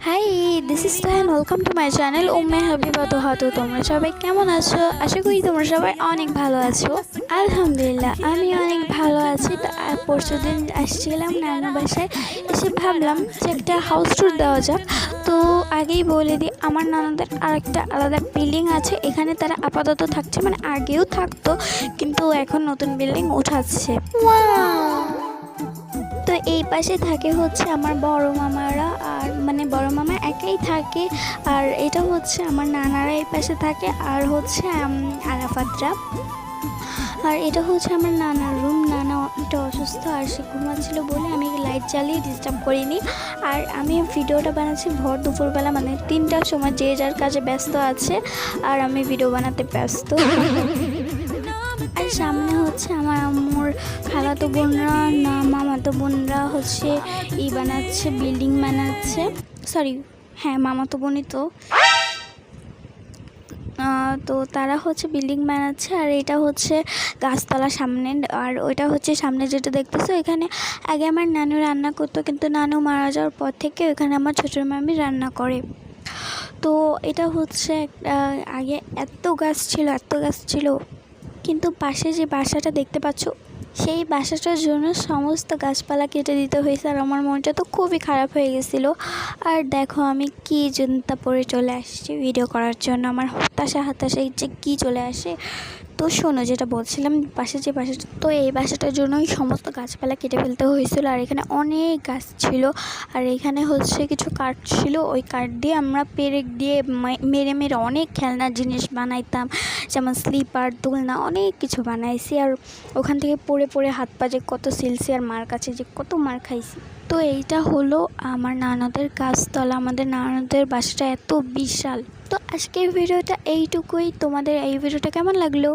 High, this is Tahan. Welcome to my channel Umme Habiba তোহাতো। তোমরা সবাই কেমন আছো? আশা করি তোমরা সবাই অনেক ভালো আছো। আলহামদুলিল্লাহ, আমি অনেক ভালো আছি। তো পরশু দিন আসছিলাম নানু বাসায়, এসে ভাবলাম যে একটা হাউস ট্যুর দেওয়া যাক। তো আগেই বলে দিই, আমার নানাদের আরেকটা আলাদা বিল্ডিং আছে, এখানে তারা আপাতত থাকছে, মানে আগেও থাকতো কিন্তু এখন নতুন বিল্ডিং উঠাচ্ছে। তো এই পাশে থাকে হচ্ছে আমার বড় মামারা, আর মানে বড় মামা একাই থাকে, আর এটা হচ্ছে আমার নানারা এই পাশে থাকে, আর হচ্ছে আরাফাতরা। আর এটা হচ্ছে আমার নানার রুম। নানা একটু অসুস্থ, আর সে ঘুমাচ্ছিল বলে আমি লাইট জ্বালিয়ে ডিস্টার্ব করিনি। আর আমি ভিডিওটা বানাচ্ছি ভর দুপুরবেলা, মানে 3টার সময়, যে যার কাজে ব্যস্ত আছে, আর আমি ভিডিও বানাতে ব্যস্ত। আর সামনে হচ্ছে আমার আম্মুর খালাতো বোনরা, না মামাতো বোনরা হচ্ছে বানাচ্ছে, বিল্ডিং বানাচ্ছে। সরি, হ্যাঁ মামাতো বোনই তো। তো তারা হচ্ছে বিল্ডিং বানাচ্ছে, আর এটা হচ্ছে গাছতলা সামনে। আর ওইটা হচ্ছে সামনে যেটা দেখতেছো, এখানে আগে আমার নানু রান্না করতো, কিন্তু নানু মারা যাওয়ার পর থেকে এখানে আমার ছোটোর মামি রান্না করে। তো এটা হচ্ছে আগে এত গাছ ছিল, কিন্তু পাশে যে বাসাটা দেখতে পাচ্ছ, সেই বাসাটার জন্য সমস্ত গাছপালা কেটে দিতে হয়েছে। আর আমার মনটা তো খুবই খারাপ হয়ে গেছিলো। আর দেখো আমি কি চিন্তা পরে চলে আসছি ভিডিও করার জন্য, আমার হতাশায় যে কী চলে আসে। তো শোনো, যেটা বলছিলাম, পাশে যে বাসাটা, তো এই বাসাটার জন্যই সমস্ত গাছপালা কেটে ফেলতে হয়েছিল। আর এখানে অনেক গাছ ছিল, আর এখানে হচ্ছে কিছু কাঠ ছিল, ওই কাঠ দিয়ে আমরা পেরেক দিয়ে মেরে অনেক খেলনার জিনিস বানাইতাম, যেমন স্লিপার, দোলনা, অনেক কিছু বানাইছি। আর ওখান থেকে পড়ে হাত পা যে কত সিলছি, আর মার কাছে যে কত মার খাইছি। তো এইটা হলো আমার নানাদের গাছতলা। আমাদের নানাদের বাসাটা এত বিশাল। তো আজকের ভিডিওটা এইটুকুই। তোমাদের এই ভিডিওটা কেমন লাগলো?